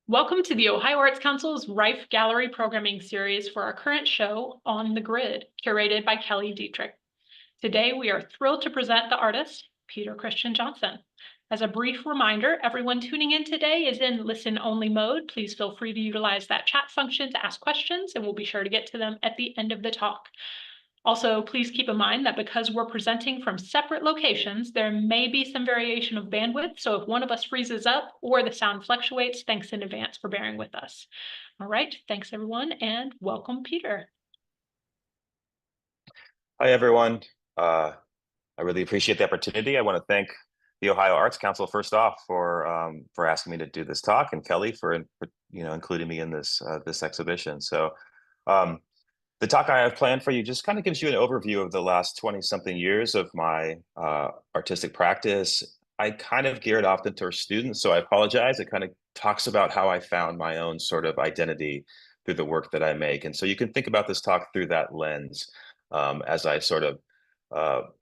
Welcome to the Ohio Arts Council's Rife Gallery Programming Series for our current show, On the Grid, curated by Kelly Dietrich. Today, we are thrilled to present the artist, Peter Christian Johnson. As a brief reminder, everyone tuning in today is in listen-only mode. Please feel free to utilize that chat function to ask questions, and we'll be sure to get to them at the end of the talk. Also, please keep in mind that because we're presenting from separate locations, there may be some variation of bandwidth. So if one of us freezes up or the sound fluctuates, thanks in advance for bearing with us. All right, thanks everyone, and welcome, Peter. Hi, everyone. I really appreciate the opportunity. I want to thank the Ohio Arts Council first off for asking me to do this talk, and Kelly for including me in this exhibition. So the talk I have planned for you just kind of gives you an overview of the last 20-something years of my artistic practice. I kind of gear it often towards students, so I apologize. It kind of talks about how I found my own sort of identity through the work that I make. And so you can think about this talk through that lens as I sort of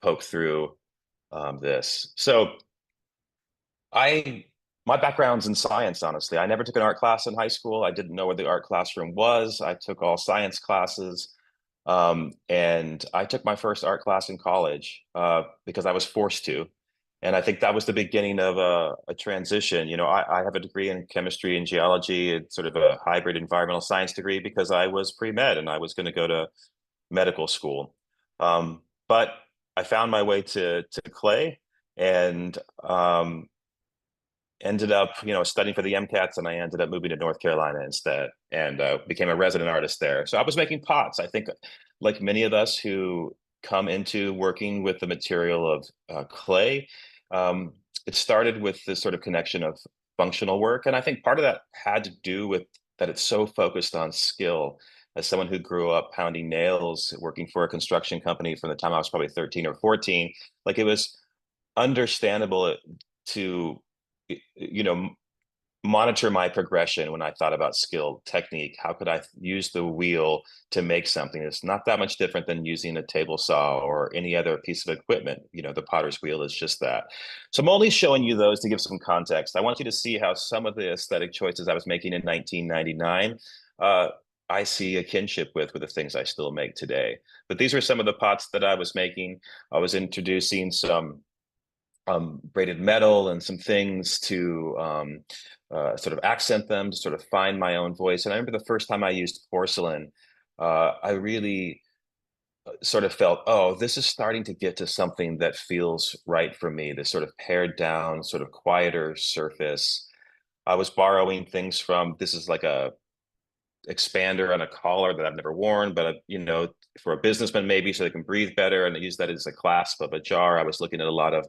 poke through this. So my background's in science, honestly. I never took an art class in high school. I didn't know where the art classroom was. I took all science classes. And I took my first art class in college because I was forced to. And I think that was the beginning of a transition. You know, I have a degree in chemistry and geology. It's sort of a hybrid environmental science degree because I was pre-med and I was going to go to medical school. But I found my way to clay and ended up, studying for the MCATs, and I ended up moving to North Carolina instead and became a resident artist there. So I was making pots. I think, like many of us who come into working with the material of clay, it started with this sort of connection of functional work. And I think part of that had to do with that it's so focused on skill. As someone who grew up pounding nails, working for a construction company from the time I was probably 13 or 14, like it was understandable to monitor my progression when I thought about skill, technique. How could I use the wheel to make something? It's not that much different than using a table saw or any other piece of equipment. The potter's wheel is just that. So I'm only showing you those to give some context. I want you to see how some of the aesthetic choices I was making in 1999, I see a kinship with the things I still make today. But these are some of the pots that I was making. I was introducing some braided metal and some things to sort of accent them, to sort of find my own voice. And I remember the first time I used porcelain, I really sort of felt, oh, this is starting to get to something that feels right for me, this sort of pared down, sort of quieter surface. I was borrowing things from, this is like a expander on a collar that I've never worn, but for a businessman maybe so they can breathe better. And I use that as a clasp of a jar. I was looking at a lot of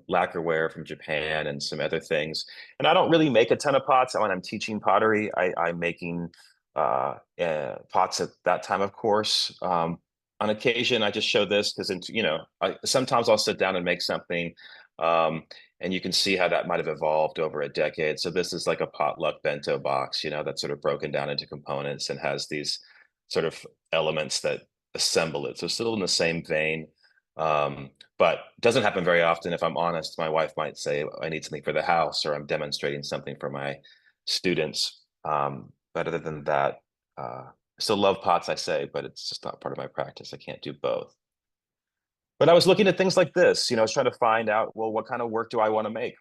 lacquerware from Japan and some other things. And I don't really make a ton of pots. When I'm teaching pottery, I'm making pots at that time, of course. On occasion, I just show this because, sometimes I'll sit down and make something. And you can see how that might have evolved over a decade. So this is like a potluck bento box, that's sort of broken down into components and has these sort of elements that assemble it. So still in the same vein. But doesn't happen very often. If I'm honest, my wife might say, I need something for the house, or I'm demonstrating something for my students. But other than that, I still love pots, I say, but it's just not part of my practice. I can't do both. But I was looking at things like this, I was trying to find out, well, what kind of work do I want to make?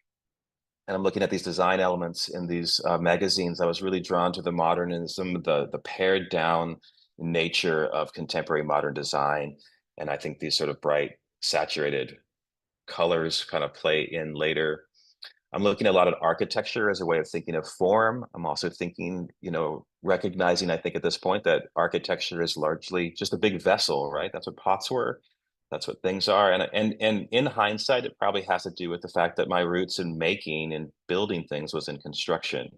And I'm looking at these design elements in these magazines. I was really drawn to the modernism, the pared down nature of contemporary modern design. And I think these sort of bright, saturated colors kind of play in later. I'm looking at a lot of architecture as a way of thinking of form. I'm also thinking, recognizing, I think at this point, that architecture is largely just a big vessel, right? That's what pots were. That's what things are. And in hindsight, it probably has to do with the fact that my roots in making and building things was in construction.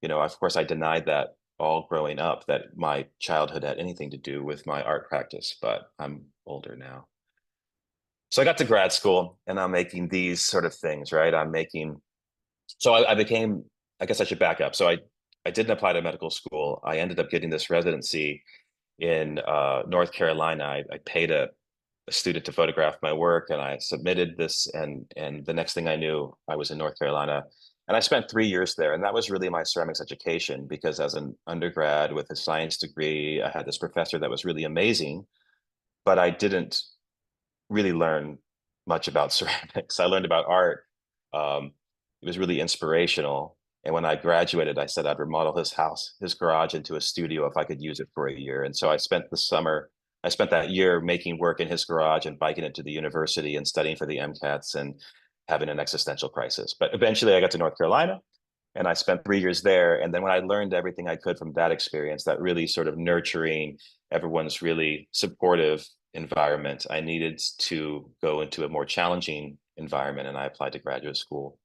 Of course, I denied that all growing up, that my childhood had anything to do with my art practice, but I'm older now. So I got to grad school and I'm making these sort of things, right? So I became, I guess I should back up. So I didn't apply to medical school. I ended up getting this residency in North Carolina. I paid a student to photograph my work and I submitted this, and the next thing I knew, I was in North Carolina And I spent 3 years there, and that was really my ceramics education, because as an undergrad with a science degree, I had this professor that was really amazing, but I didn't really learn much about ceramics. I learned about art. It was really inspirational. And when I graduated, I said I'd remodel his house, his garage, into a studio if I could use it for a year. And so I spent that year making work in his garage and biking it to the university and studying for the MCATs and having an existential crisis. But eventually I got to North Carolina and I spent 3 years there. And then when I learned everything I could from that experience, that really sort of nurturing, everyone's really supportive environment, I needed to go into a more challenging environment, and I applied to graduate school.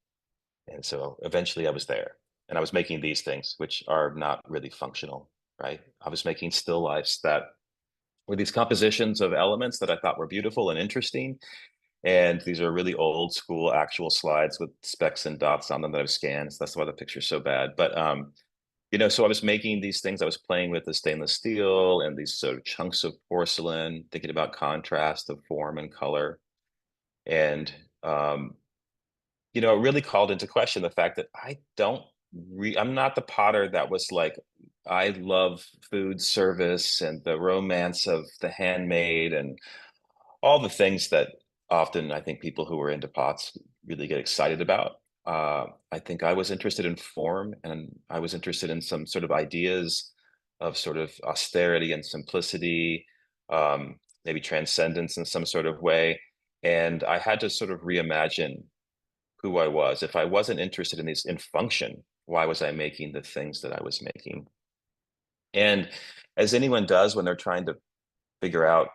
And so eventually I was there, and I was making these things, which are not really functional, right? I was making still lifes that were these compositions of elements that I thought were beautiful and interesting. And these are really old school actual slides with specks and dots on them that I've scanned. So that's why the picture's so bad. But so I was making these things. I was playing with the stainless steel and these sort of chunks of porcelain, thinking about contrast of form and color. And it really called into question the fact that I'm not the potter that was like, I love food service and the romance of the handmade and all the things that often I think people who are into pots really get excited about. I think I was interested in form, and I was interested in some sort of ideas of sort of austerity and simplicity, maybe transcendence in some sort of way. And I had to sort of reimagine who I was. If I wasn't interested in function, why was I making the things that I was making? And as anyone does when they're trying to figure out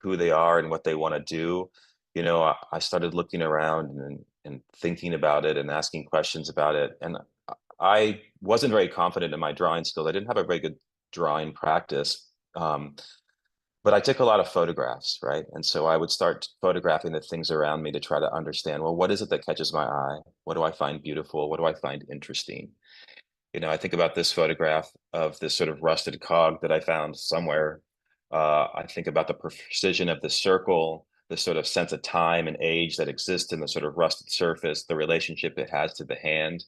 who they are and what they want to do, I started looking around and thinking about it and asking questions about it. And I wasn't very confident in my drawing skills. I didn't have a very good drawing practice. But I took a lot of photographs, right? And so I would start photographing the things around me to try to understand, well, what is it that catches my eye? What do I find beautiful? What do I find interesting? I think about this photograph of this sort of rusted cog that I found somewhere. I think about the precision of the circle, the sort of sense of time and age that exists in the sort of rusted surface, the relationship it has to the hand.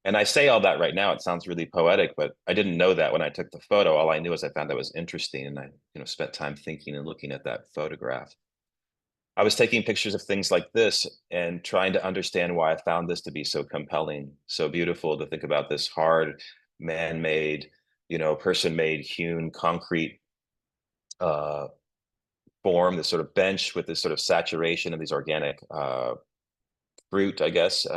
And I say all that right now, it sounds really poetic, but I didn't know that when I took the photo. All I knew is I found that was interesting, and I, spent time thinking and looking at that photograph. I was taking pictures of things like this and trying to understand why I found this to be so compelling, so beautiful, to think about this hard, man-made, person-made hewn concrete uh, form, this sort of bench with this sort of saturation of these organic fruit, I guess,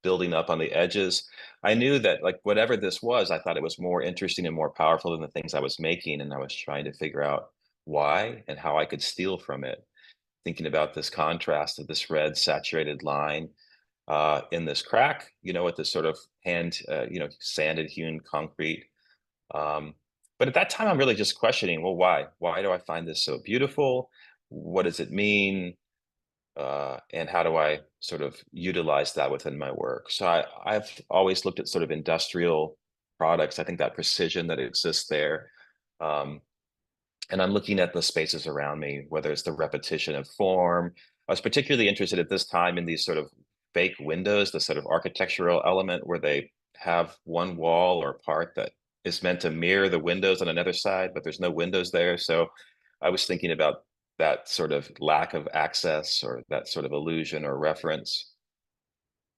building up on the edges. I knew that, like, whatever this was, I thought it was more interesting and more powerful than the things I was making. And I was trying to figure out why and how I could steal from it. Thinking about this contrast of this red saturated line in this crack, with this sort of sanded hewn concrete. But at that time, I'm really just questioning, well, why? Why do I find this so beautiful? What does it mean? And how do I sort of utilize that within my work? So I've always looked at sort of industrial products. I think that precision that exists there. And I'm looking at the spaces around me, whether it's the repetition of form. I was particularly interested at this time in these sort of fake windows, the sort of architectural element where they have one wall or part that is meant to mirror the windows on another side, but there's no windows there. So I was thinking about that sort of lack of access or that sort of illusion or reference.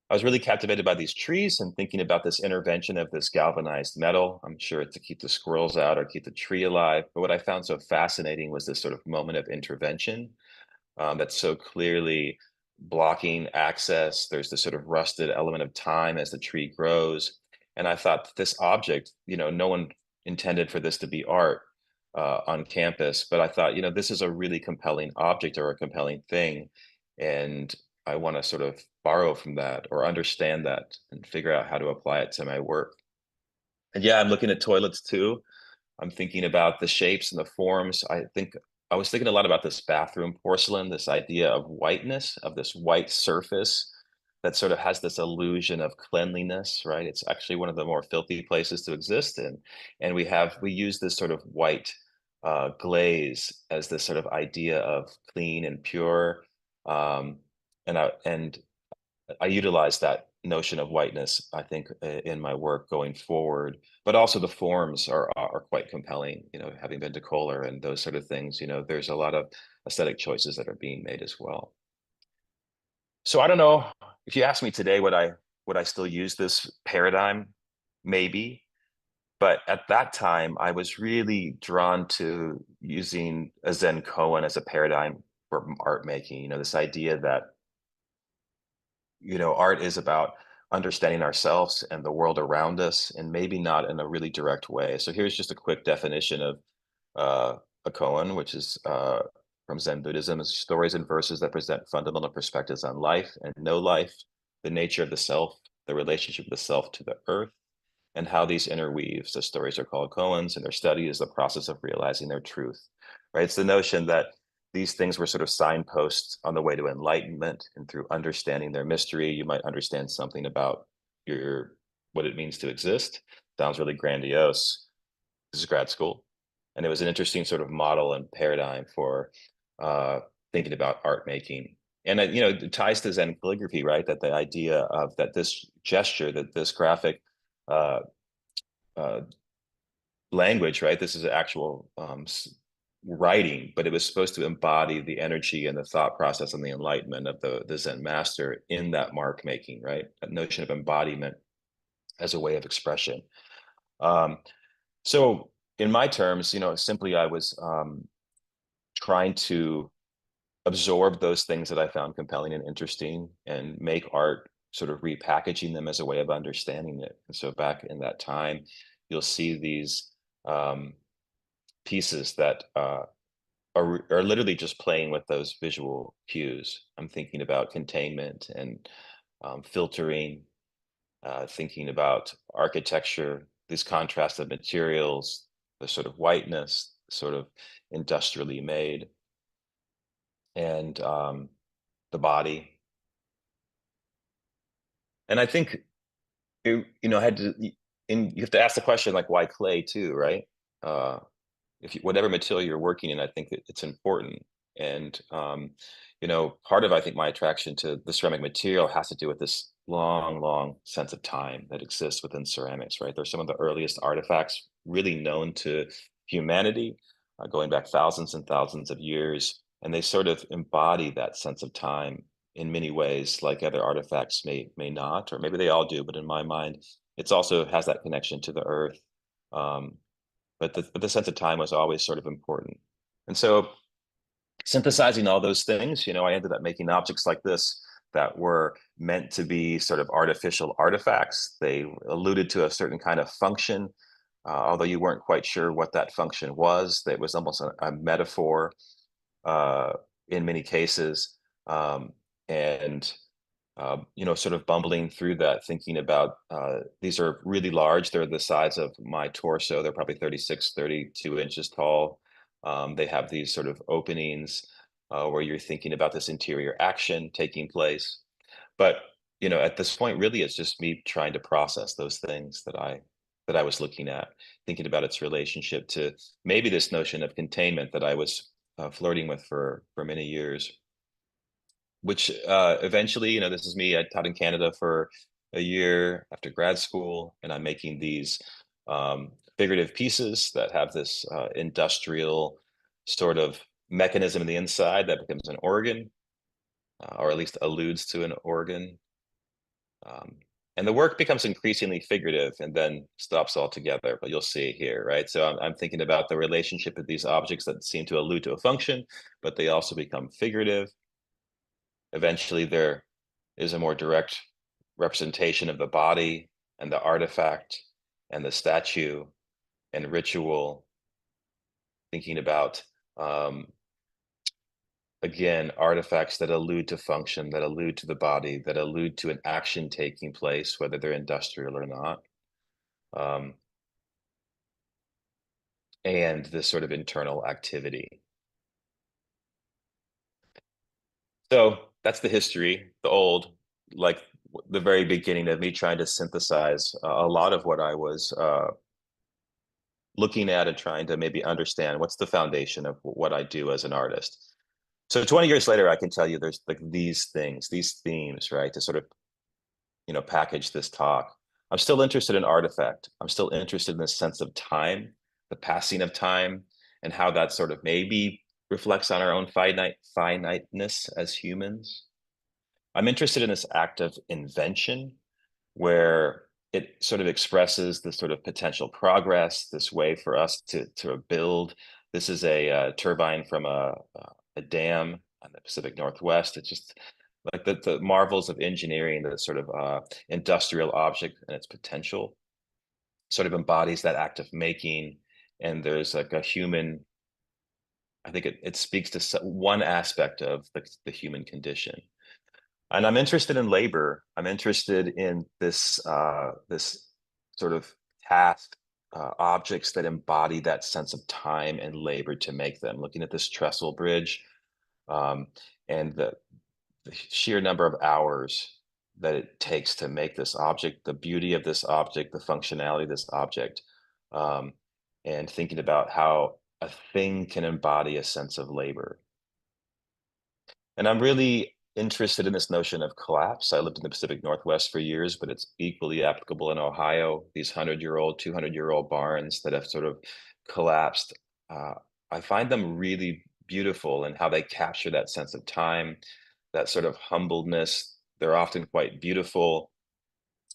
I was really captivated by these trees and thinking about this intervention of this galvanized metal. I'm sure it's to keep the squirrels out or keep the tree alive. But what I found so fascinating was this sort of moment of intervention that's so clearly blocking access. There's this sort of rusted element of time as the tree grows. And I thought this object, no one intended for this to be art on campus, but I thought, this is a really compelling object or a compelling thing. And I want to sort of borrow from that or understand that and figure out how to apply it to my work. And yeah, I'm looking at toilets too. I'm thinking about the shapes and the forms. I was thinking a lot about this bathroom porcelain, this idea of whiteness, of this white surface that sort of has this illusion of cleanliness, right? It's actually one of the more filthy places to exist in. And we use this sort of white glaze as this sort of idea of clean and pure. Um, and I utilize that notion of whiteness, I think, in my work going forward. But also the forms are quite compelling. You know, having been to Kohler and those sort of things, you know, there's a lot of aesthetic choices that are being made as well. So I don't know if you ask me today, would I still use this paradigm? Maybe. But at that time, I was really drawn to using a Zen koan as a paradigm for art making. You know, this idea that, you know, art is about understanding ourselves and the world around us, and maybe not in a really direct way. So here's just a quick definition of a koan, which is from Zen Buddhism: is stories and verses that present fundamental perspectives on life and no life, the nature of the self, the relationship of the self to the earth, and how these interweave. So stories are called koans, and their study is the process of realizing their truth, right? It's the notion that these things were sort of signposts on the way to enlightenment, and through understanding their mystery, you might understand something about what it means to exist. Sounds really grandiose. This is grad school, and it was an interesting sort of model and paradigm for thinking about art making. And you know, it ties to Zen calligraphy, right? That the idea of that this gesture, that this graphic uh, uh, language, right? This is actual writing, but it was supposed to embody the energy and the thought process and the enlightenment of the Zen master in that mark making, right? That notion of embodiment as a way of expression. So in my terms, you know, simply I was trying to absorb those things that I found compelling and interesting and make art, sort of repackaging them as a way of understanding it. And so back in that time, you'll see these pieces that are literally just playing with those visual cues. I'm thinking about containment and filtering, thinking about architecture, these contrasts of materials, the sort of whiteness, sort of industrially made, and the body. And I think you know, you have to ask the question, like, why clay too, right? If you, whatever material you're working in, I think it's important. And you know, part of, I think, my attraction to the ceramic material has to do with this long sense of time that exists within ceramics, right? They're some of the earliest artifacts really known to humanity, going back thousands and thousands of years, and they sort of embody that sense of time in many ways, like other artifacts may not, or maybe they all do, but in my mind, it's also has that connection to the earth. Um, but the sense of time was always sort of important. And so synthesizing all those things, you know, I ended up making objects like this that were meant to be sort of artificial artifacts. They alluded to a certain kind of function, although you weren't quite sure what that function was. That was almost a metaphor in many cases. And you know, sort of bumbling through that, thinking about these are really large. They're the size of my torso. They're probably 36, 32 inches tall. They have these sort of openings where you're thinking about this interior action taking place. But, you know, at this point, really, it's just me trying to process those things that I was looking at, thinking about its relationship to maybe this notion of containment that I was flirting with for many years, which eventually, you know, this is me. I taught in Canada for a year after grad school, and I'm making these figurative pieces that have this industrial sort of mechanism in the inside that becomes an organ, or at least alludes to an organ. Um, and the work becomes increasingly figurative and then stops altogether, but you'll see here, right? So I'm thinking about the relationship of these objects that seem to allude to a function, but they also become figurative. Eventually, there is a more direct representation of the body and the artifact and the statue and ritual, thinking about, again, artifacts that allude to function, that allude to the body, that allude to an action taking place, whether they're industrial or not. And this sort of internal activity. So that's the history, the old, like the very beginning of me trying to synthesize a lot of what I was looking at and trying to maybe understand what's the foundation of what I do as an artist. So 20 years later, I can tell you there's like these things, these themes, right? To sort of package this talk. I'm still interested in artifact. I'm still interested in the sense of time, the passing of time, and how that sort of maybe reflects on our own finiteness as humans. I'm interested in this act of invention, where it sort of expresses the sort of potential progress, this way for us to build. This is a turbine from a dam on the Pacific Northwest. It's just like the marvels of engineering, the sort of industrial object and its potential sort of embodies that act of making. And there's like a human, I think it speaks to one aspect of the human condition. And I'm interested in labor. I'm interested in this sort of task objects that embody that sense of time and labor to make them. Looking at this trestle bridge, um, and the sheer number of hours that it takes to make this object, the beauty of this object, the functionality of this object, um, and thinking about how a thing can embody a sense of labor. And I'm really interested in this notion of collapse. I lived in the Pacific Northwest for years, but it's equally applicable in Ohio. These 100-year-old, 200-year-old barns that have sort of collapsed. I find them really beautiful in how they capture that sense of time, that sort of humbleness. They're often quite beautiful.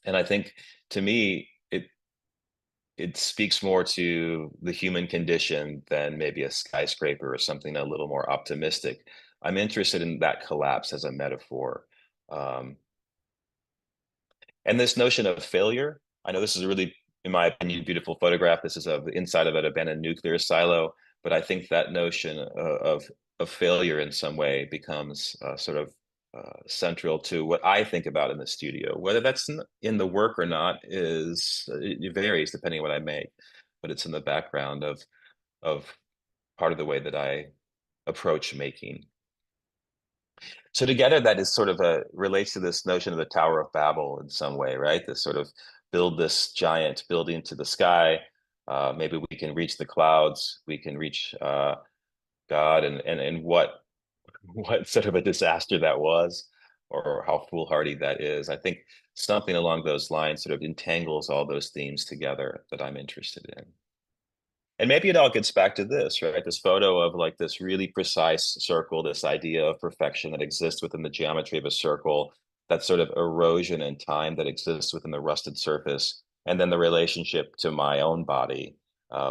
And I think, to me, it speaks more to the human condition than maybe a skyscraper or something a little more optimistic. I'm interested in that collapse as a metaphor. Um, and this notion of failure, I know this is a really, in my opinion, beautiful photograph. This is of the inside of an abandoned nuclear silo, but I think that notion of failure in some way becomes sort of central to what I think about in the studio. Whether that's in the work or not is it varies depending on what I make, but it's in the background of part of the way that I approach making. So together, that is sort of relates to this notion of the Tower of Babel in some way, right? This sort of build this giant building to the sky. Maybe we can reach the clouds. We can reach God, and what sort of a disaster that was, or how foolhardy that is. I think something along those lines sort of entangles all those themes together that I'm interested in. And maybe it all gets back to this, right? This photo of like this really precise circle, this idea of perfection that exists within the geometry of a circle, that sort of erosion in time that exists within the rusted surface, and then the relationship to my own body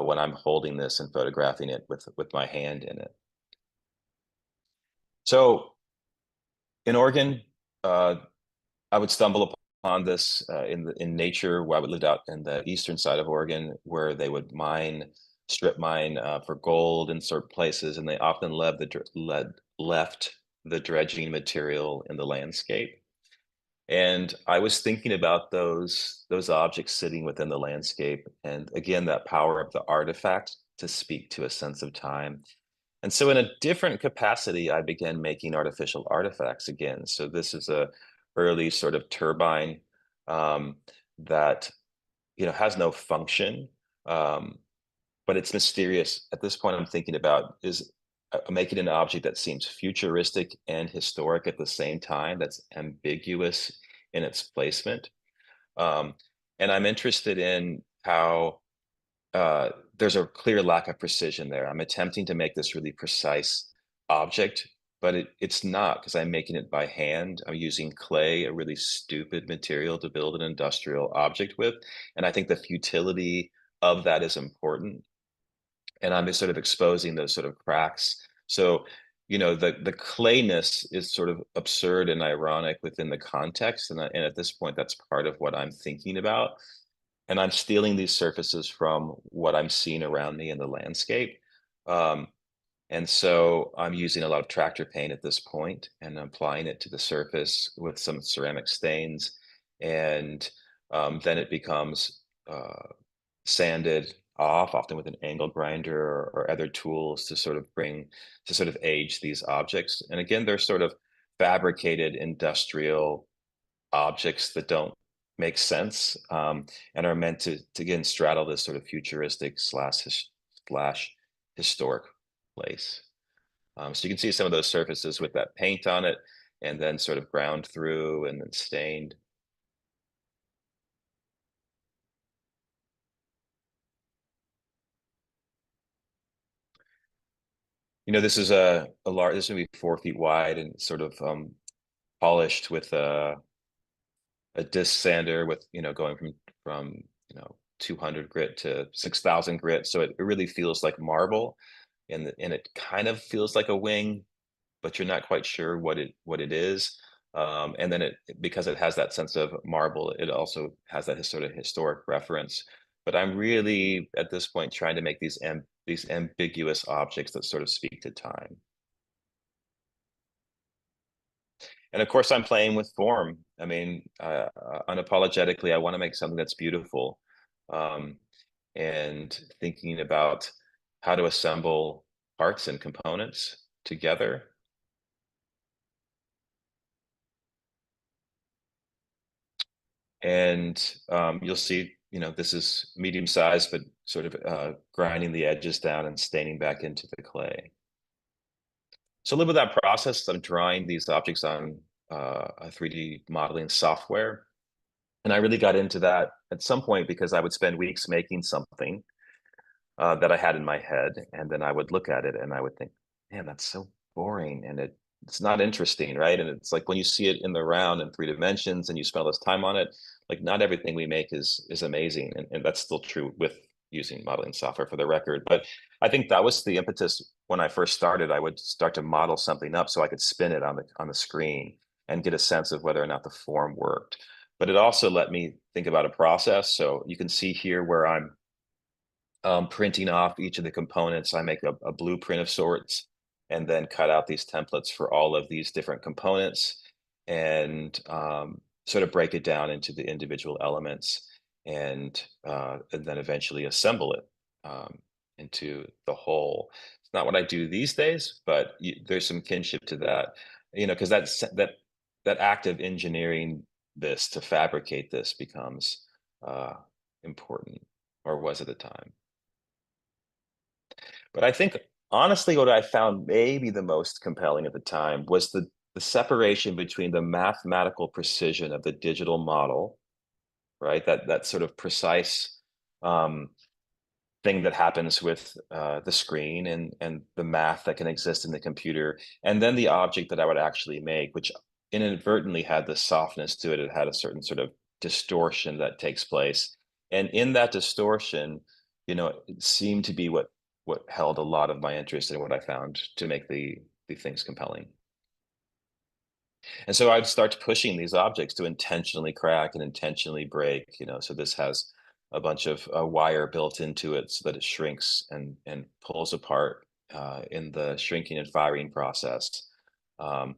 when I'm holding this and photographing it with my hand in it. So in Oregon, I would stumble upon this in nature, where I would live out in the eastern side of Oregon, where they would strip mine for gold in certain places, and they often left the dredging material in the landscape. And I was thinking about those objects sitting within the landscape, and again, that power of the artifact to speak to a sense of time. And so in a different capacity, I began making artificial artifacts again. So this is a early sort of turbine that has no function, but it's mysterious. At this point, I'm thinking about is making an object that seems futuristic and historic at the same time, that's ambiguous in its placement. Um, and I'm interested in how there's a clear lack of precision there. I'm attempting to make this really precise object, but it's not, because I'm making it by hand. I'm using clay, a really stupid material to build an industrial object with. And I think the futility of that is important. And I'm just sort of exposing those sort of cracks. So, the clayness is sort of absurd and ironic within the context. And at this point, that's part of what I'm thinking about. And I'm stealing these surfaces from what I'm seeing around me in the landscape. And so I'm using a lot of tractor paint at this point and applying it to the surface with some ceramic stains. And then it becomes sanded off, often with an angle grinder or other tools to sort of age these objects. And again, they're sort of fabricated industrial objects that don't make sense, and are meant to again straddle this sort of futuristic slash historic place. So you can see some of those surfaces with that paint on it, and then sort of ground through and then stained. This is a large, this is gonna be 4 feet wide and sort of polished with a disc sander with, going from 200 grit to 6,000 grit. So it really feels like marble, and it kind of feels like a wing, but you're not quite sure what it is. And then because it has that sense of marble, it also has that sort of historic reference. But I'm really at this point trying to make these ambiguous objects that sort of speak to time. And of course, I'm playing with form. I mean, unapologetically, I want to make something that's beautiful, um, and thinking about how to assemble parts and components together. And you'll see, this is medium size, but sort of grinding the edges down and staining back into the clay. So a little bit of that process, I'm drawing these objects on a 3D modeling software. And I really got into that at some point because I would spend weeks making something that I had in my head, and then I would look at it and I would think, man, that's so boring, and it's not interesting, right? And it's like when you see it in the round in 3 dimensions and you spend all this time on it, like not everything we make is amazing, and that's still true with using modeling software for the record. But I think that was the impetus when I first started. I would start to model something up so I could spin it on the screen and get a sense of whether or not the form worked. But it also let me think about a process. So you can see here where I'm printing off each of the components. I make a blueprint of sorts and then cut out these templates for all of these different components, and sort of break it down into the individual elements, and then eventually assemble it into the whole. It's not what I do these days, but there's some kinship to that, because that act of engineering this to fabricate this becomes important, or was at the time. But I think honestly, what I found maybe the most compelling at the time was the separation between the mathematical precision of the digital model, right? That sort of precise um, thing that happens with the screen and the math that can exist in the computer, and then the object that I would actually make, which inadvertently had the softness to it. It had a certain sort of distortion that takes place, and in that distortion, it seemed to be what held a lot of my interest and what I found to make the things compelling. And so I'd start pushing these objects to intentionally crack and intentionally break, so this has a bunch of wire built into it so that it shrinks and pulls apart in the shrinking and firing process. Um,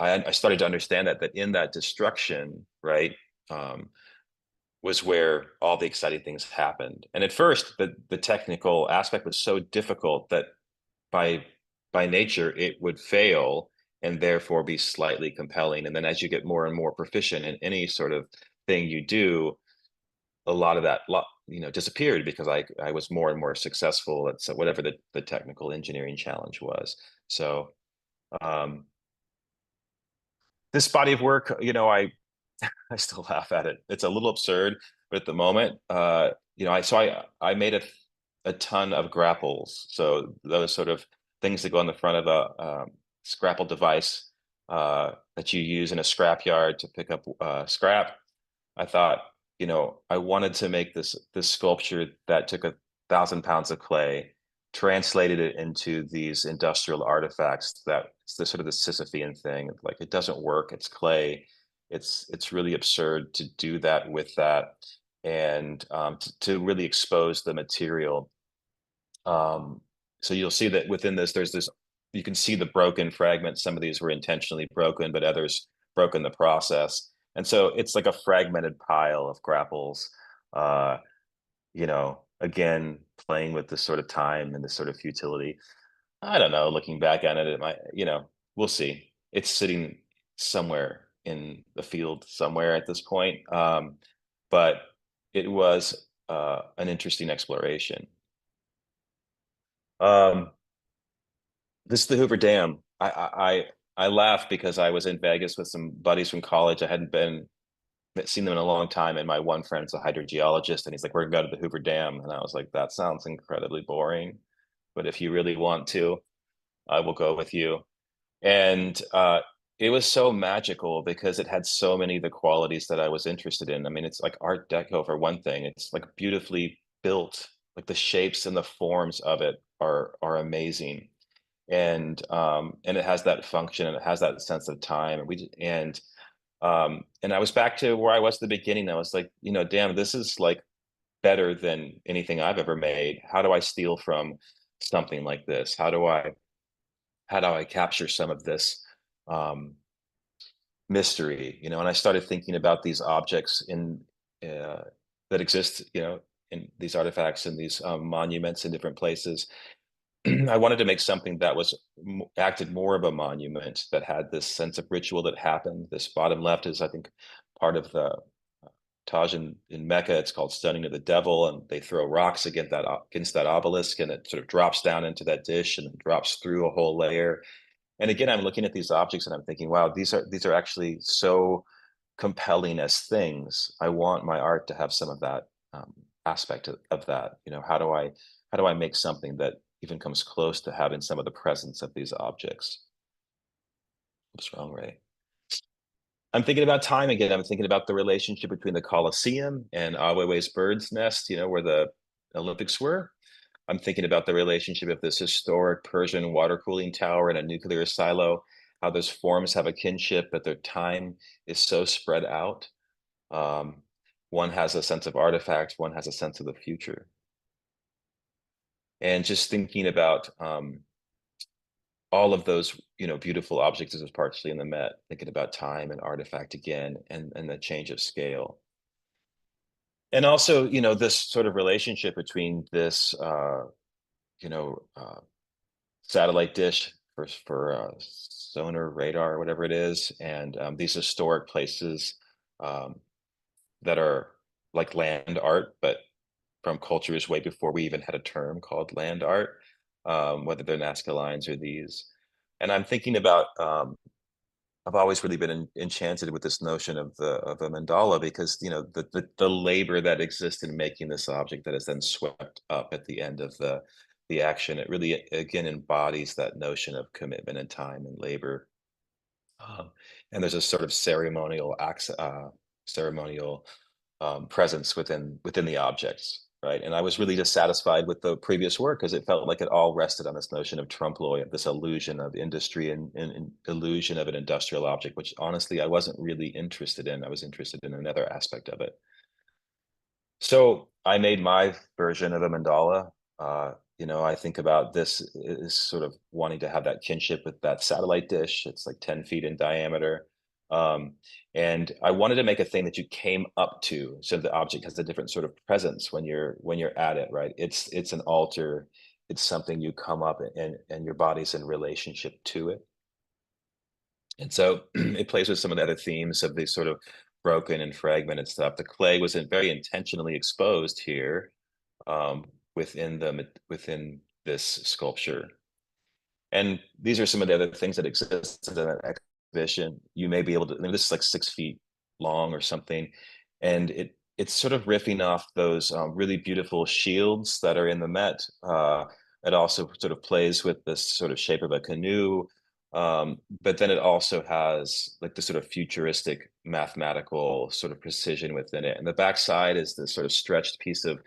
I started to understand that in that destruction, right, was where all the exciting things happened. And at first, the technical aspect was so difficult that by by nature it would fail and therefore be slightly compelling. And then as you get more and more proficient in any sort of thing you do, a lot of that disappeared because I was more and more successful at whatever the technical engineering challenge was. So um, this body of work, I still laugh at it. It's a little absurd, but at the moment, I made a ton of grapples. So those sort of things that go on the front of a scrapple device that you use in a scrap yard to pick up scrap. I thought, I wanted to make this sculpture that took 1,000 pounds of clay, translated it into these industrial artifacts. That it's the sort of the Sisyphean thing. Like it doesn't work. It's clay. It's really absurd to do that with that, and to really expose the material. So you'll see that within there's this. You can see the broken fragments. Some of these were intentionally broken, but others broke in the process. And so it's like a fragmented pile of grapples. Again, playing with this sort of time and this sort of futility. I don't know. Looking back on it, it might, we'll see. It's sitting somewhere in the field somewhere at this point. But it was an interesting exploration. Um, this is the Hoover Dam. I laugh because I was in Vegas with some buddies from college. I hadn't seen them in a long time, and my one friend's a hydrogeologist, and he's like, "We're gonna go to the Hoover Dam," and I was like, "That sounds incredibly boring, but if you really want to." I will go with you. And it was so magical because it had so many of the qualities that I was interested in. I mean, it's like Art Deco for one thing. It's like beautifully built, like the shapes and the forms of it are amazing. And it has that function and it has that sense of time. And I was back to where I was at the beginning. I was like, damn, this is like better than anything I've ever made. How do I steal from something like this? How do I capture some of this um, mystery? And I started thinking about these objects in that exist, in these artifacts and these monuments in different places. I wanted to make something that was acted more of a monument that had this sense of ritual that happened. This bottom left is, I think, part of the Taj in Mecca. It's called Stunning of the Devil, and they throw rocks against that obelisk, and it sort of drops down into that dish and drops through a whole layer. And again, I'm looking at these objects and I'm thinking, wow, these are actually so compelling as things. I want my art to have some of that aspect of that. How do I make something that even comes close to having some of the presence of these objects? What's wrong, Ray? I'm thinking about time again. I'm thinking about the relationship between the Colosseum and Ai Weiwei's bird's nest, where the Olympics were. I'm thinking about the relationship of this historic Persian water cooling tower and a nuclear silo, how those forms have a kinship, but their time is so spread out. Um, one has a sense of artifact, one has a sense of the future. And just thinking about all of those, beautiful objects as was partially in the Met, thinking about time and artifact again, and the change of scale. And also, this sort of relationship between this, you know, uh, satellite dish for sonar radar or whatever it is, and these historic places um, that are like land art, but from cultures way before we even had a term called land art, whether they're Nazca lines or these. And I'm thinking about I've always really been enchanted with this notion of a mandala because the labor that exists in making this object that is then swept up at the end of the action. It really again embodies that notion of commitment and time and labor. Um, and there's a sort of ceremonial presence within the objects, right? And I was really dissatisfied with the previous work because it felt like it all rested on this notion of trompe l'oeil, this illusion of industry and illusion of an industrial object, which honestly I wasn't really interested in. I was interested in another aspect of it. So I made my version of a mandala. I think about this is sort of wanting to have that kinship with that satellite dish. It's like 10 feet in diameter. Um, and I wanted to make a thing that you came up to, so the object has a different sort of presence when you're at it, right? It's an altar. It's something you come up and your body's in relationship to it. And so it plays with some of the other themes of these sort of broken and fragmented stuff. The clay was very intentionally exposed here um, within this sculpture. And these are some of the other things that exist in that exhibition. You may be able to, I mean, this is like 6 feet long or something. And it's sort of riffing off those really beautiful shields that are in the Met. It also sort of plays with this sort of shape of a canoe. But then it also has like the sort of futuristic mathematical sort of precision within it. And the backside is this sort of stretched piece of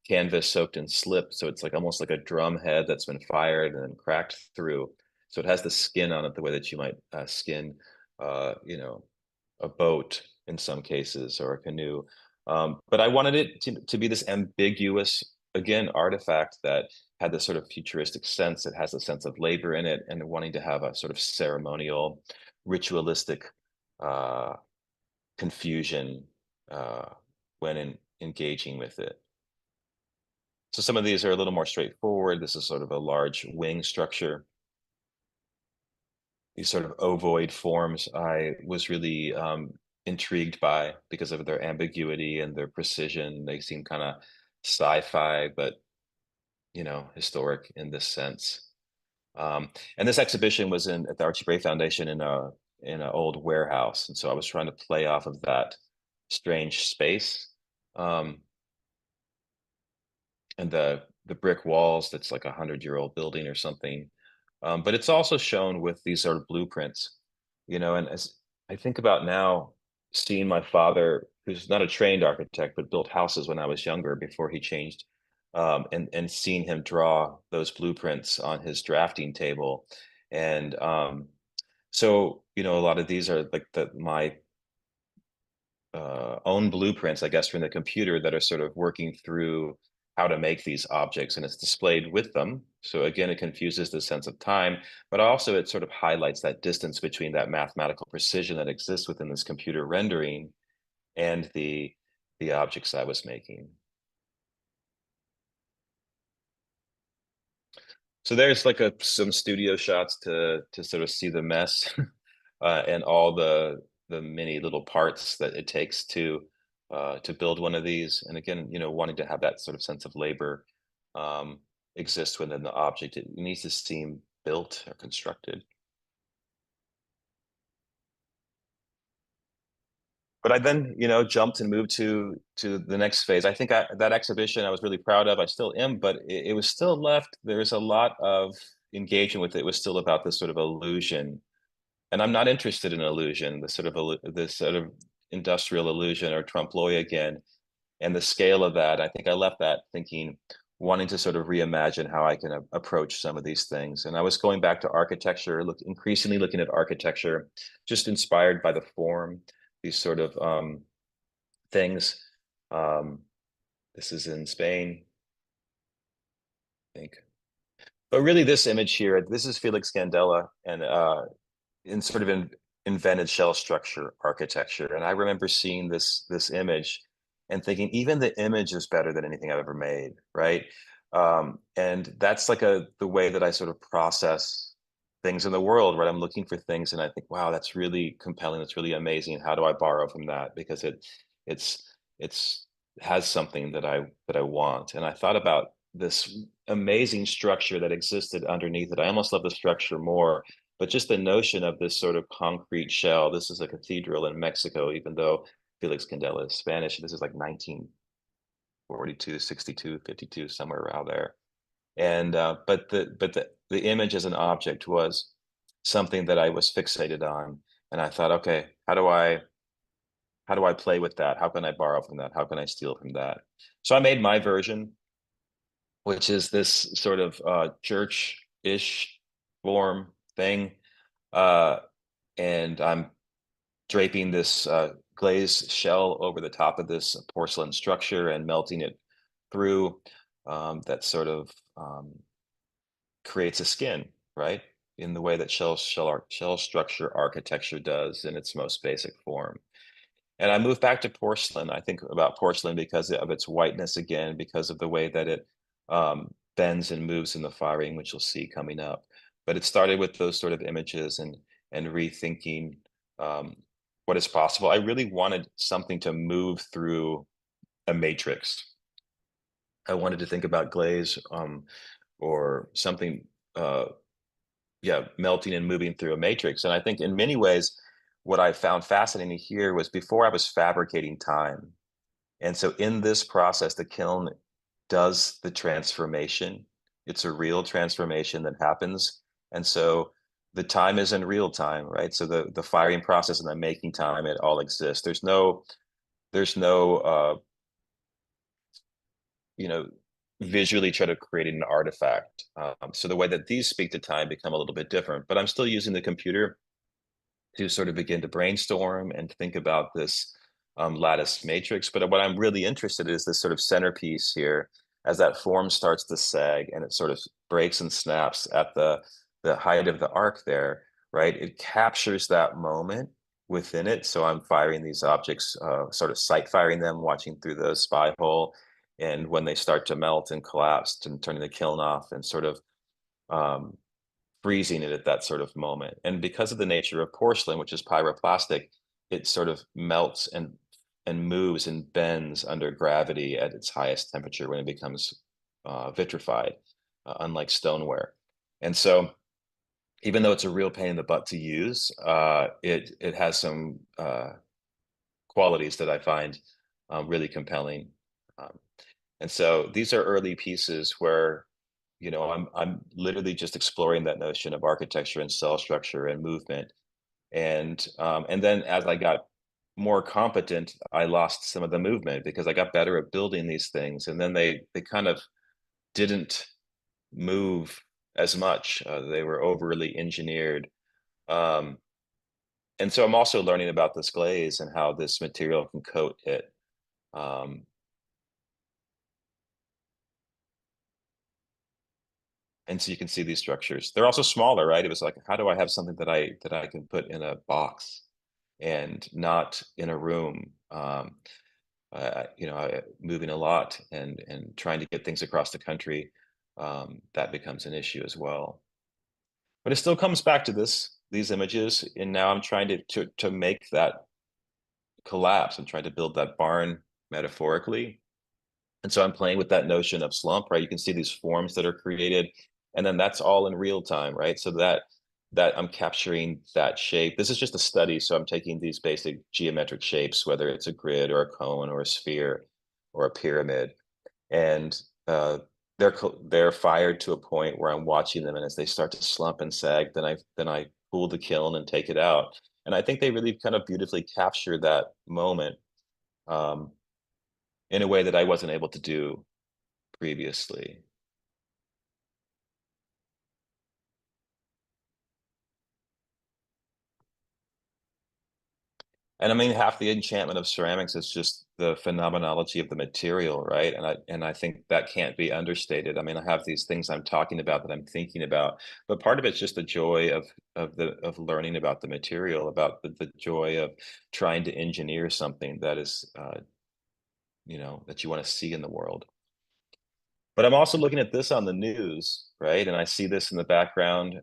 canvas soaked in slip. So it's like almost like a drum head that's been fired and then cracked through. So it has the skin on it the way that you might skin, a boat in some cases or a canoe. But I wanted it to be this ambiguous, again, artifact that had this sort of futuristic sense. It has a sense of labor in it and wanting to have a sort of ceremonial, ritualistic confusion when engaging with it. So some of these are a little more straightforward. This is sort of a large wing structure. These sort of ovoid forms I was really intrigued by because of their ambiguity and their precision. They seem kind of sci-fi, but historic in this sense. And this exhibition was at the Archie Bray Foundation in an old warehouse, and so I was trying to play off of that strange space. And the brick walls that's like 100-year-old building or something But it's also shown with these sort of blueprints, and as I think about now, seeing my father, who's not a trained architect, but built houses when I was younger before he changed, and seeing him draw those blueprints on his drafting table. And so, a lot of these are like my own blueprints, I guess, from the computer that are sort of working through how to make these objects, and it's displayed with them. So again, it confuses the sense of time, but also it sort of highlights that distance between that mathematical precision that exists within this computer rendering and the objects I was making. So there's like some studio shots to sort of see the mess and all the many little parts that it takes to build one of these. And again, wanting to have that sort of sense of labor um, exist within the object. It needs to seem built or constructed. But I then, jumped and moved to the next phase. I think that exhibition I was really proud of. I still am, but it was still left. There was a lot of engagement with it. It was still about this sort of illusion, and I'm not interested in illusion. This sort of industrial illusion or trompe l'oeil again, and the scale of that. I think I left that thinking, wanting to sort of reimagine how I can approach some of these things. And I was going back to architecture, increasingly looking at architecture, just inspired by the form, these sort of things. Um, this is in Spain, I think. But really, this image here, this is Felix Candela, and in sort of invented shell structure architecture. And I remember seeing this image and thinking, even the image is better than anything I've ever made, right? And that's like the way that I sort of process things in the world, right? I'm looking for things and I think, wow, that's really compelling. That's really amazing. How do I borrow from that? Because it's has something that I want. And I thought about this amazing structure that existed underneath it. I almost love the structure more, but just the notion of this sort of concrete shell. This is a cathedral in Mexico, even though Felix Candela is Spanish. This is like 1942, 62, 52, somewhere around there. And but the image as an object was something that I was fixated on, and I thought, okay, how do I play with that? How can I borrow from that? How can I steal from that? So I made my version, which is this sort of church-ish form thing. Uh, and I'm draping this glazed shell over the top of this porcelain structure and melting it through. That sort of creates a skin, right? In the way that shell structure architecture does in its most basic form. And I moved back to porcelain. I think about porcelain because of its whiteness again, because of the way that it bends and moves in the firing, which you'll see coming up. But it started with those sort of images and rethinking um, what is possible. I really wanted something to move through a matrix. I wanted to think about glaze or something, yeah, melting and moving through a matrix. And I think in many ways, what I found fascinating here was before I was fabricating time. And so in this process, the kiln does the transformation. It's a real transformation that happens. And so the time is in real time, right? So the firing process and the making time, it all exists. There's no you know, visually try to create an artifact. So the way that these speak to time become a little bit different, but I'm still using the computer to sort of begin to brainstorm and think about this lattice matrix. But what I'm really interested in is this sort of centerpiece here as that form starts to sag and it sort of breaks and snaps at the height of the arc there, right? It captures that moment within it. So I'm firing these objects, sort of sight firing them, watching through the spy hole. And when they start to melt and collapse and turning the kiln off and sort of um, freezing it at that sort of moment. And because of the nature of porcelain, which is pyroclastic, it sort of melts and moves and bends under gravity at its highest temperature when it becomes vitrified, unlike stoneware. And so, even though it's a real pain in the butt to use, it has some qualities that I find really compelling. Um, and so these are early pieces where I'm literally just exploring that notion of architecture and cell structure and movement. And then as I got more competent, I lost some of the movement because I got better at building these things. And then they kind of didn't move as much. They were overly engineered. Um, and so I'm also learning about this glaze and how this material can coat it. Um, and so you can see these structures. They're also smaller, right? It was like, how do I have something that I can put in a box and not in a room? Moving a lot and trying to get things across the country, that becomes an issue as well. But it still comes back to these images, and now I'm trying to make that collapse. I'm trying to build that barn metaphorically. And so I'm playing with that notion of slump, right? You can see these forms that are created, and then that's all in real time, right? So that I'm capturing that shape. This is just a study, so I'm taking these basic geometric shapes, whether it's a grid or a cone or a sphere or a pyramid, and they're fired to a point where I'm watching them, and as they start to slump and sag, then I pull the kiln and take it out. And I think they really kind of beautifully capture that moment, um, in a way that I wasn't able to do previously. And I mean, half the enchantment of ceramics is just the phenomenology of the material, right? And I think that can't be understated. I mean, I have these things I'm talking about that I'm thinking about, but part of it's just the joy of learning about the material, about the joy of trying to engineer something that is that you want to see in the world. But I'm also looking at this on the news, right? And I see this in the background,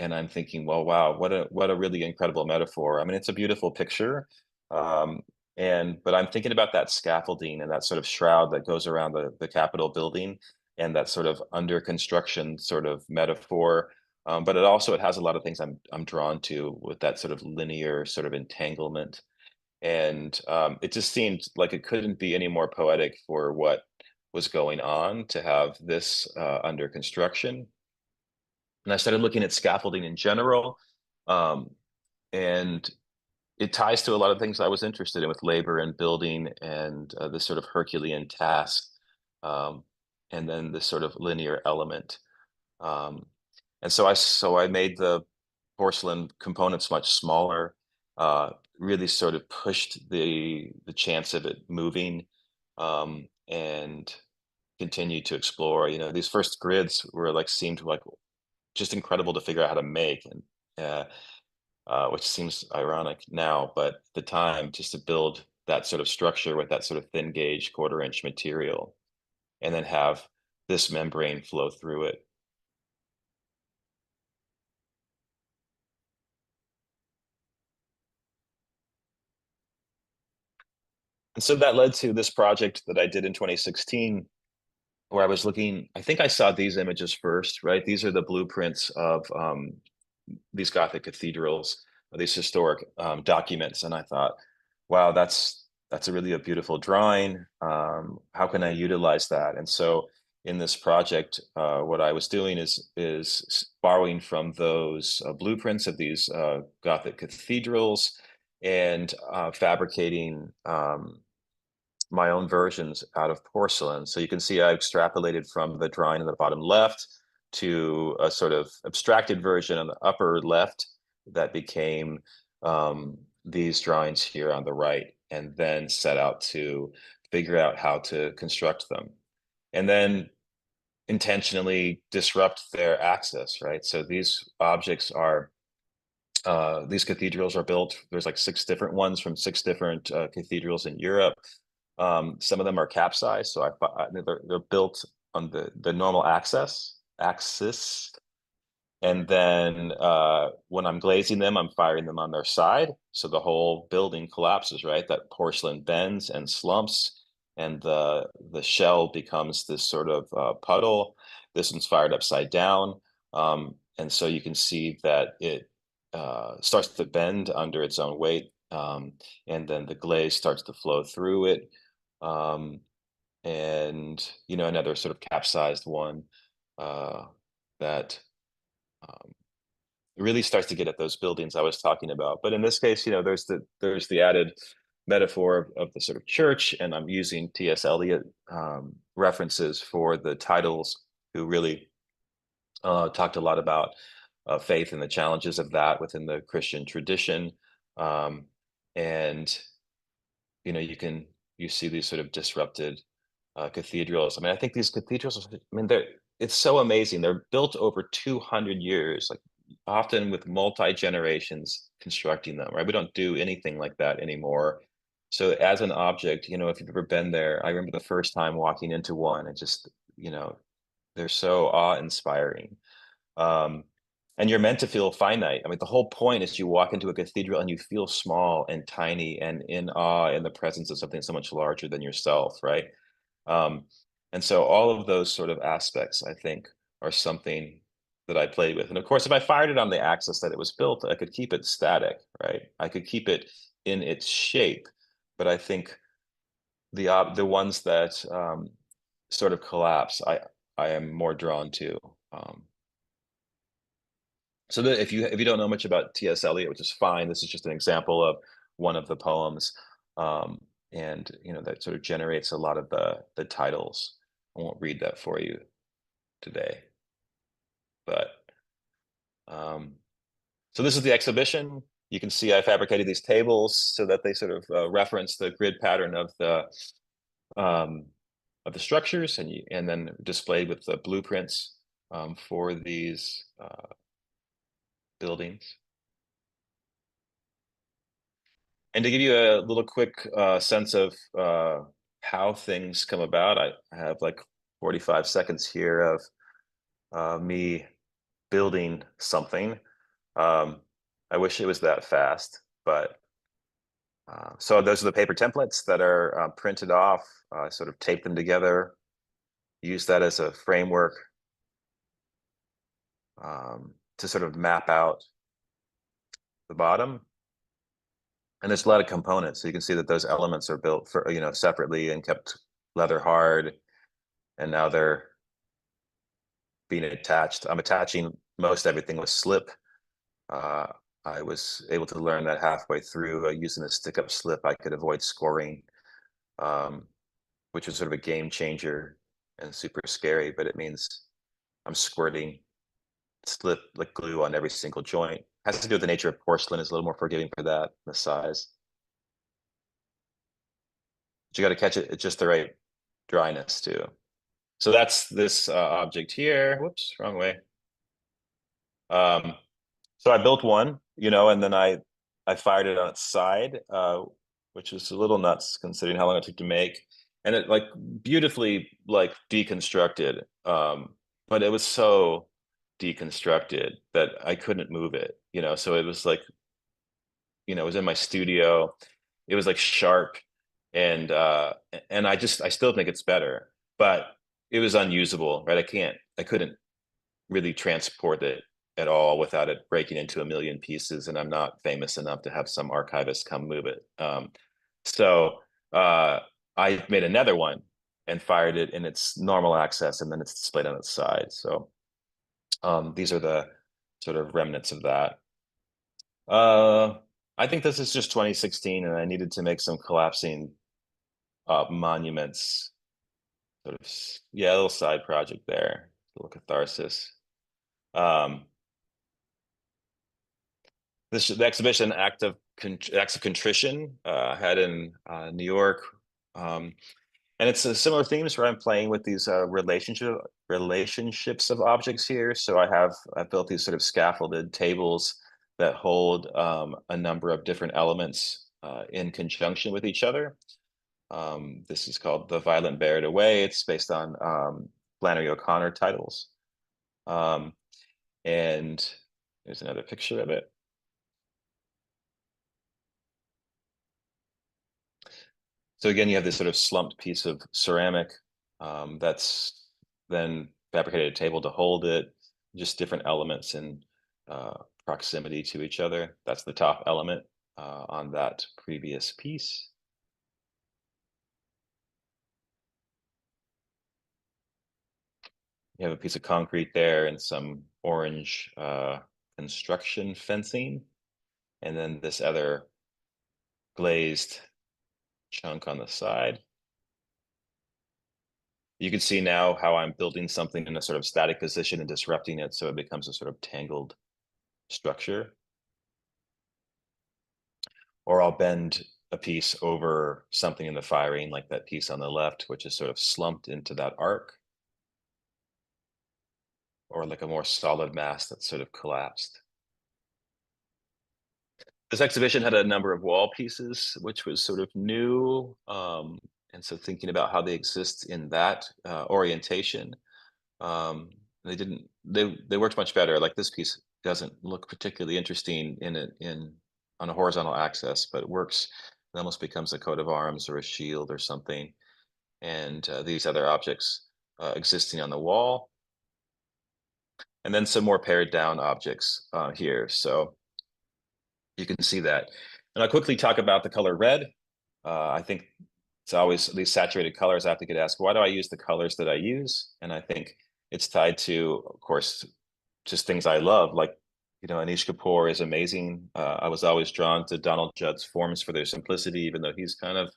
and I'm thinking, well, wow, what a really incredible metaphor. I mean, it's a beautiful picture, um, but I'm thinking about that scaffolding and that sort of shroud that goes around the Capitol building, and that sort of under construction sort of metaphor. But it has a lot of things I'm drawn to with that sort of linear sort of entanglement, and it just seemed like it couldn't be any more poetic for what was going on to have this under construction. And I started looking at scaffolding in general, um, and it ties to a lot of things I was interested in with labor and building and this sort of Herculean task, um, and then this sort of linear element. Um, and so I made the porcelain components much smaller, really sort of pushed the chance of it moving, and continued to explore. These first grids were like seemed like just incredible to figure out how to make, and which seems ironic now, but at the time, just to build that sort of structure with that sort of thin gauge quarter-inch material, and then have this membrane flow through it. And so that led to this project that I did in 2016, where I was looking. I think I saw these images first, right? These are the blueprints of these Gothic cathedrals, these historic documents, and I thought, wow, that's a beautiful drawing. How can I utilize that? And so in this project, what I was doing is borrowing from those blueprints of these Gothic cathedrals and fabricating my own versions out of porcelain. So you can see I extrapolated from the drawing in the bottom left to a sort of abstracted version on the upper left that became these drawings here on the right, and then set out to figure out how to construct them. And then intentionally disrupt their access, right? So these cathedrals are built. There's like 6 different ones from 6 different cathedrals in Europe. Some of them are capsized, so they're built on the normal axis, and then when I'm glazing them, I'm firing them on their side, so the whole building collapses. Right, that porcelain bends and slumps, and the shell becomes this sort of puddle. This one's fired upside down, and so you can see that it starts to bend under its own weight, and then the glaze starts to flow through it. Um, and another sort of capsized one. that it really starts to get at those buildings I was talking about. But in this case, there's the added metaphor of the sort of church, and I'm using T.S. Eliot references for the titles, who really talked a lot about faith and the challenges of that within the Christian tradition. And you see these sort of disrupted cathedrals. I mean, I think these cathedrals, I mean, it's so amazing. They're built over 200 years, like often with multi-generations constructing them, right? We don't do anything like that anymore. So as an object, if you've ever been there, I remember the first time walking into one, and just, they're so awe-inspiring. And you're meant to feel finite. I mean, the whole point is you walk into a cathedral and you feel small and tiny and in awe in the presence of something so much larger than yourself, right? Um, and so all of those sort of aspects, I think, are something that I played with. And of course, if I fired it on the axis that it was built, I could keep it static, right? I could keep it in its shape. But I think the ones that sort of collapse, I am more drawn to. So that if you don't know much about T.S. Eliot, which is fine, this is just an example of one of the poems, and that sort of generates a lot of the titles. I won't read that for you today, but so this is the exhibition. You can see I fabricated these tables so that they sort of reference the grid pattern of the structures, and then displayed with the blueprints for these buildings. And to give you a little quick sense of how things come about, I have like 45 seconds here of me building something. I wish it was that fast, but so those are the paper templates that are printed off. Sort of tape them together, use that as a framework to sort of map out the bottom. And there's a lot of components, so you can see that those elements are built for separately and kept leather hard, and now they're being attached. I'm attaching most everything with slip. I was able to learn that halfway through. Using a stick-up slip, I could avoid scoring, which was sort of a game changer and super scary, but it means I'm squirting slip like glue on every single joint. Has to do with the nature of porcelain. Is a little more forgiving for that, the size. But you got to catch it at just the right dryness too. So that's this object here. Whoops, wrong way. So I built one, and then I fired it on its side, which was a little nuts considering how long it took to make. And it like beautifully like deconstructed. But it was so deconstructed that I couldn't move it, so it was like, it was in my studio. It was like sharp, and I still think it's better, but it was unusable, right? I couldn't really transport it at all without it breaking into a million pieces, and I'm not famous enough to have some archivist come move it. So I made another one and fired it in its normal access, and then it's displayed on its side. So these are the sort of remnants of that. I think this is just 2016, and I needed to make some collapsing monuments. Sort of, yeah, a little side project there, a little catharsis. The exhibition Acts of Contrition had in New York, and it's a similar themes where I'm playing with these relationships of objects here. So I've built these sort of scaffolded tables that hold a number of different elements in conjunction with each other. This is called The Violent Bear It Away. It's based on Flannery O'Connor titles. And here's another picture of it. So again, you have this sort of slumped piece of ceramic that's then fabricated a table to hold it, just different elements in proximity to each other. That's the top element on that previous piece. You have a piece of concrete there and some orange construction fencing, and then this other glazed chunk on the side. You can see now how I'm building something in a sort of static position and disrupting it so it becomes a sort of tangled structure. Or I'll bend a piece over something in the firing, like that piece on the left, which is sort of slumped into that arc. Or like a more solid mass that's sort of collapsed. This exhibition had a number of wall pieces, which was sort of new. And so thinking about how they exist in that orientation, they didn't, they worked much better. Like this piece doesn't look particularly interesting on a horizontal axis, but it works. It almost becomes a coat of arms or a shield or something. And these other objects existing on the wall. And then some more pared down objects here. So you can see that. And I'll quickly talk about the color red. I think it's always these saturated colors. I have to get asked, why do I use the colors that I use? And I think it's tied to, of course, just things I love. Like, you know, Anish Kapoor is amazing. I was always drawn to Donald Judd's forms for their simplicity, even though he's kind of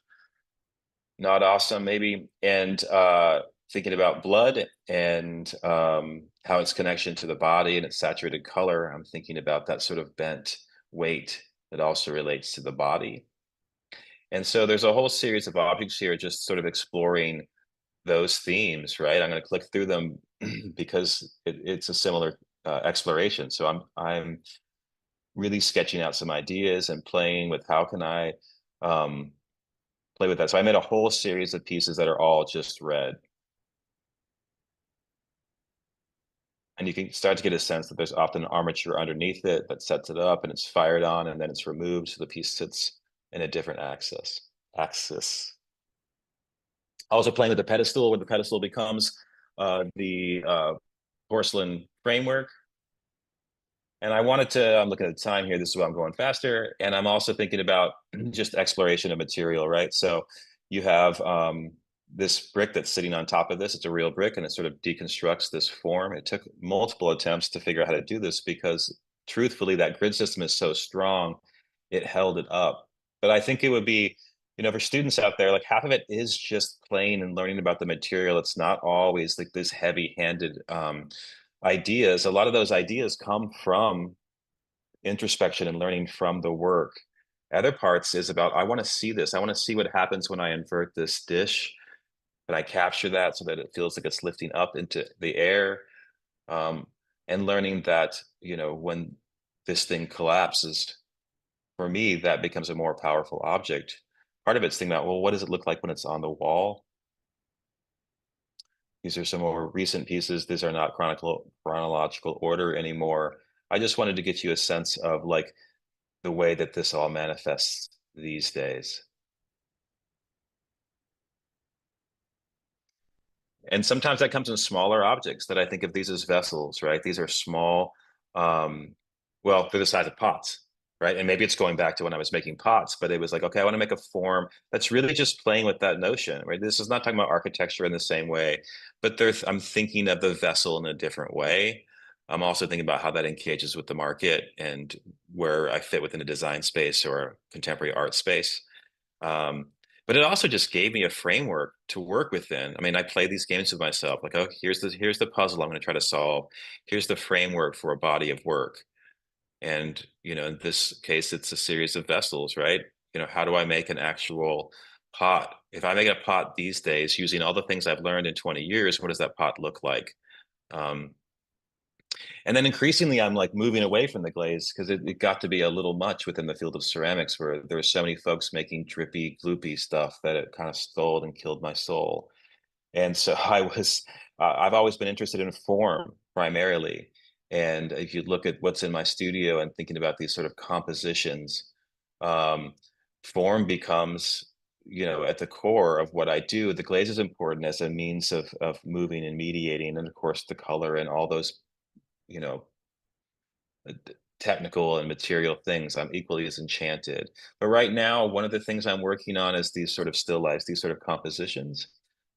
not awesome, maybe. And thinking about blood and how its connection to the body and its saturated color, I'm thinking about that sort of bent weight that also relates to the body. And so there's a whole series of objects here just sort of exploring those themes, right? I'm going to click through them because it's a similar exploration. So I'm really sketching out some ideas and playing with how can I play with that. So I made a whole series of pieces that are all just red. And you can start to get a sense that there's often an armature underneath it that sets it up and it's fired on and then it's removed so the piece sits in a different axis. Also playing with the pedestal, where the pedestal becomes the porcelain framework. And I wanted to, I'm looking at the time here, this is why I'm going faster. And I'm also thinking about just exploration of material, right? So you have this brick that's sitting on top of this. It's a real brick and it sort of deconstructs this form. It took multiple attempts to figure out how to do this because truthfully, that grid system is so strong, it held it up. But I think it would be, you know, for students out there, like half of it is just playing and learning about the material. It's not always like this heavy-handed ideas. A lot of those ideas come from introspection and learning from the work. Other parts is about, I want to see this. I want to see what happens when I invert this dish. But I capture that so that it feels like it's lifting up into the air. And learning that, you know, when this thing collapses, for me, that becomes a more powerful object. Part of it's thinking about, well, what does it look like when it's on the wall? These are some more recent pieces. These are not chronological order anymore. I just wanted to get you a sense of like the way that this all manifests these days. And sometimes that comes in smaller objects that I think of these as vessels, right? These are small, well, they're the size of pots, right? And maybe it's going back to when I was making pots, but it was like, okay, I want to make a form that's really just playing with that notion, right? This is not talking about architecture in the same way, but I'm thinking of the vessel in a different way. I'm also thinking about how that engages with the market and where I fit within a design space or a contemporary art space. But it also just gave me a framework to work within. I mean, I play these games with myself, like, oh, here's the puzzle I'm going to try to solve. Here's the framework for a body of work. And, you know, in this case, it's a series of vessels, right? You know, how do I make an actual pot? If I make a pot these days using all the things I've learned in 20 years, what does that pot look like? And then increasingly, I'm like moving away from the glaze because it got to be a little much within the field of ceramics where there were so many folks making drippy, gloopy stuff that it kind of stole and killed my soul. And so I've always been interested in form primarily. And if you look at what's in my studio and thinking about these sort of compositions, form becomes, you know, at the core of what I do. The glaze is important as a means of moving and mediating, and of course the color and all those, you know, technical and material things. I'm equally as enchanted. But right now, one of the things I'm working on is these sort of still lifes, these sort of compositions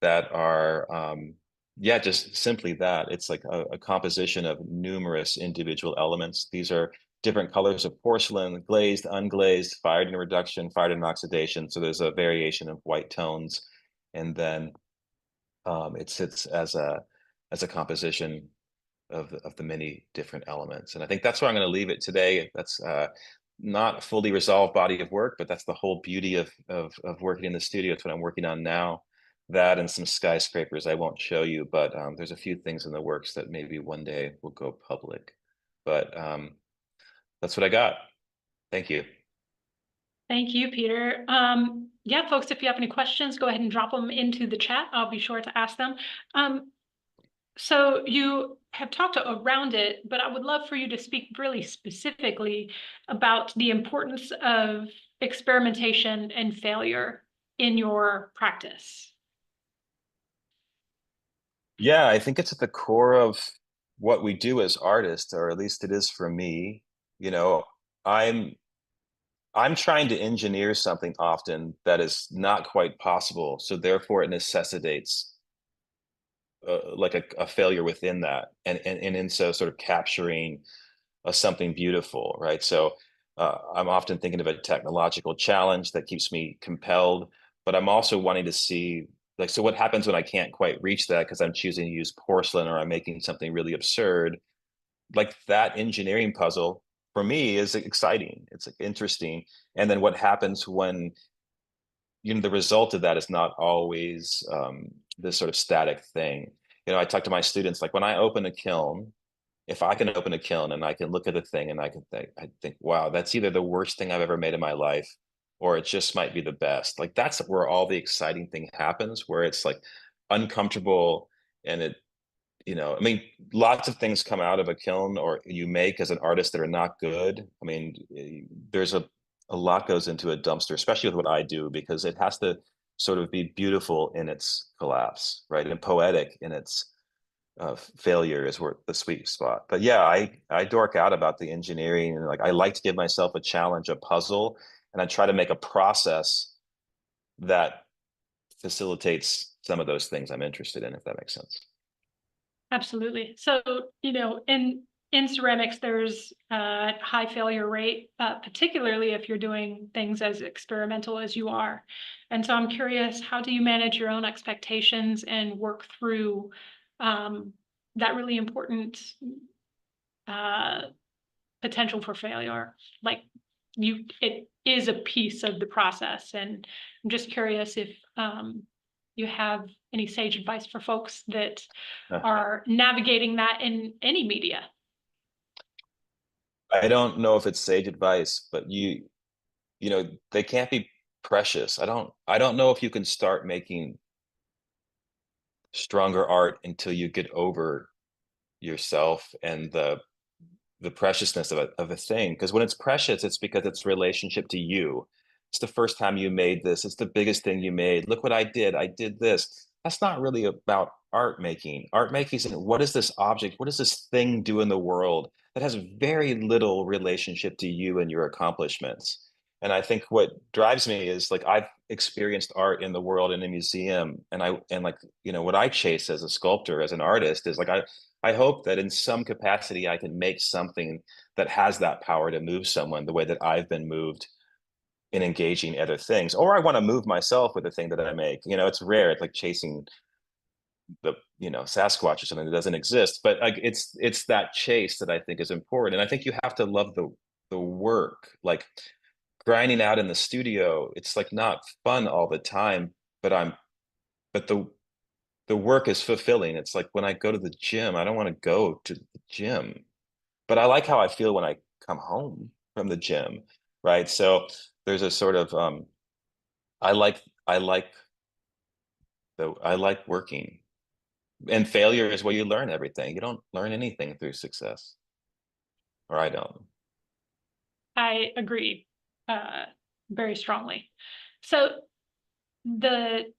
that are Yeah, just simply that. It's like a composition of numerous individual elements. These are different colors of porcelain, glazed, unglazed, fired in reduction, fired in oxidation. So there's a variation of white tones. And then it sits as a composition of the many different elements. And I think that's where I'm going to leave it today. That's not a fully resolved body of work, but that's the whole beauty of working in the studio. It's what I'm working on now. That and some skyscrapers I won't show you, but there's a few things in the works that maybe one day will go public. But that's what I got. Thank you. Thank you, Peter. Yeah, folks, if you have any questions, go ahead and drop them into the chat. I'll be sure to ask them. So you have talked around it, but I would love for you to speak really specifically about the importance of experimentation and failure in your practice. Yeah, I think it's at the core of what we do as artists, or at least it is for me. You know, I'm I'm trying to engineer something often that is not quite possible. So therefore, it necessitates like a failure within that, and in so sort of capturing something beautiful, right? So I'm often thinking of a technological challenge that keeps me compelled, but I'm also wanting to see like, so what happens when I can't quite reach that because I'm choosing to use porcelain or I'm making something really absurd? Like that engineering puzzle for me is exciting. It's like, interesting. And then what happens when the result of that is not always this sort of static thing. I talk to my students like when I open a kiln, if I can open a kiln and I can look at a thing and I think, wow, that's either the worst thing I've ever made in my life, or it just might be the best. Like that's where all the exciting thing happens, where it's like uncomfortable and I mean, lots of things come out of a kiln or you make as an artist that are not good. I mean, there's a lot goes into a dumpster, especially with what I do, because it has to sort of be beautiful in its collapse, right? And poetic in its failure is where the sweet spot. But yeah, I dork out about the engineering, and like I like to give myself a challenge, a puzzle, and I try to make a process that facilitates some of those things I'm interested in, if that makes sense. Absolutely. So, in ceramics, there's a high failure rate, particularly if you're doing things as experimental as you are. And so I'm curious, how do you manage your own expectations and work through that really important uh, potential for failure? Like it is a piece of the process. And I'm just curious if you have any sage advice for folks that are navigating that in any media. I don't know if it's sage advice, but they can't be precious. I don't know if you can start making stronger art until you get over yourself and the preciousness of a thing. Because when it's precious, it's because it's relationship to you. It's the first time you made this. It's the biggest thing you made. Look what I did. I did this. That's not really about art making. Art making is what is this object? What does this thing do in the world that has very little relationship to you and your accomplishments? And I think what drives me is like I've experienced art in the world in a museum, and like what I chase as a sculptor, as an artist, is like I hope that in some capacity I can make something that has that power to move someone the way that I've been moved in engaging other things. Or I want to move myself with the thing that I make. It's rare. It's like chasing the Sasquatch or something that doesn't exist. But like it's that chase that I think is important. And I think you have to love the work. Like grinding out in the studio, it's like not fun all the time, but the work is fulfilling. It's like when I go to the gym, I don't want to go to the gym, but I like how I feel when I come home from the gym, right? So there's a sort of I like I like I like working. And failure is where you learn everything. You don't learn anything through success, or I don't. I agree uh, very strongly. So the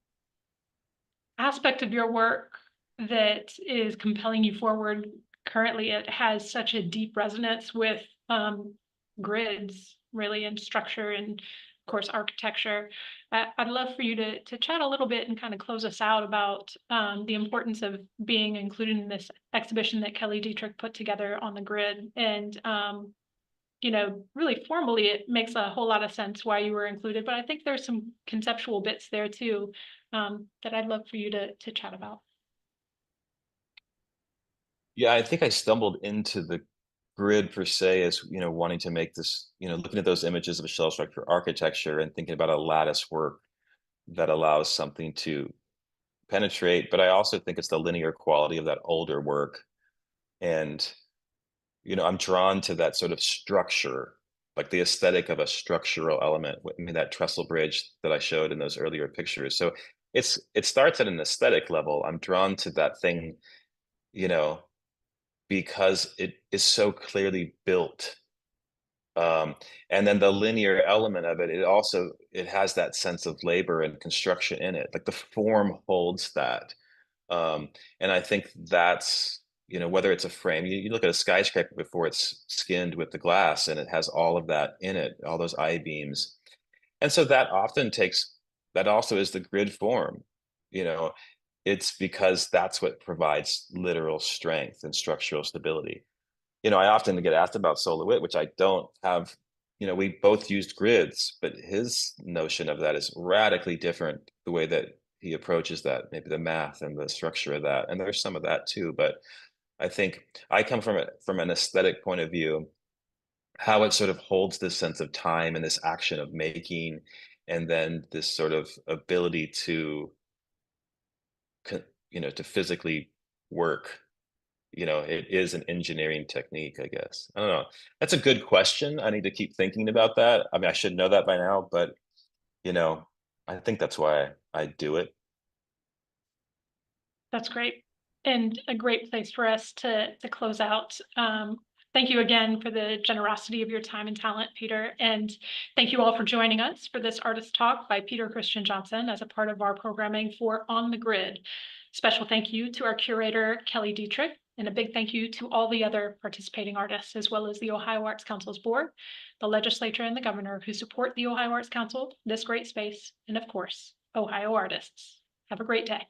aspect of your work that is compelling you forward currently, it has such a deep resonance with grids, really, and structure and course, architecture. I'd love for you to chat a little bit and kind of close us out about the importance of being included in this exhibition that Kelly Dietrich put together on the grid. And really formally, it makes a whole lot of sense why you were included, but I think there's some conceptual bits there too that I'd love for you to chat about. Yeah, I think I stumbled into the grid per se as, wanting to make this, looking at those images of a shell structure architecture and thinking about a lattice work that allows something to penetrate. But I also think it's the linear quality of that older work. And, I'm drawn to that sort of structure, like the aesthetic of a structural element. I mean, that trestle bridge that I showed in those earlier pictures. So it starts at an aesthetic level. I'm drawn to that thing, you know, because it is so clearly built. And then the linear element of it, it has that sense of labor and construction in it. Like the form holds that. Um, and I think that's, whether it's a frame, you look at a skyscraper before it's skinned with the glass and it has all of that in it, all those I-beams. And so that also is the grid form, you know, it's because that's what provides literal strength and structural stability. I often get asked about Solowit, which I don't have. We both used grids, but his notion of that is radically different, the way that he approaches that, maybe the math and the structure of that. And there's some of that too, but I think I come from an aesthetic point of view, how it sort of holds this sense of time and this action of making, and then this sort of ability to, to physically work. It is an engineering technique, I guess. I don't know. That's a good question. I need to keep thinking about that. I mean, I should know that by now, but you know, I think that's why I do it. That's great. And a great place for us to close out. Thank you again for the generosity of your time and talent, Peter. And thank you all for joining us for this artist talk by Peter Christian Johnson as a part of our programming for On the Grid. Special thank you to our curator, Kelly Dietrich, and a big thank you to all the other participating artists, as well as the Ohio Arts Council's board, the legislature, and the governor who support the Ohio Arts Council, this great space, and of course, Ohio artists. Have a great day.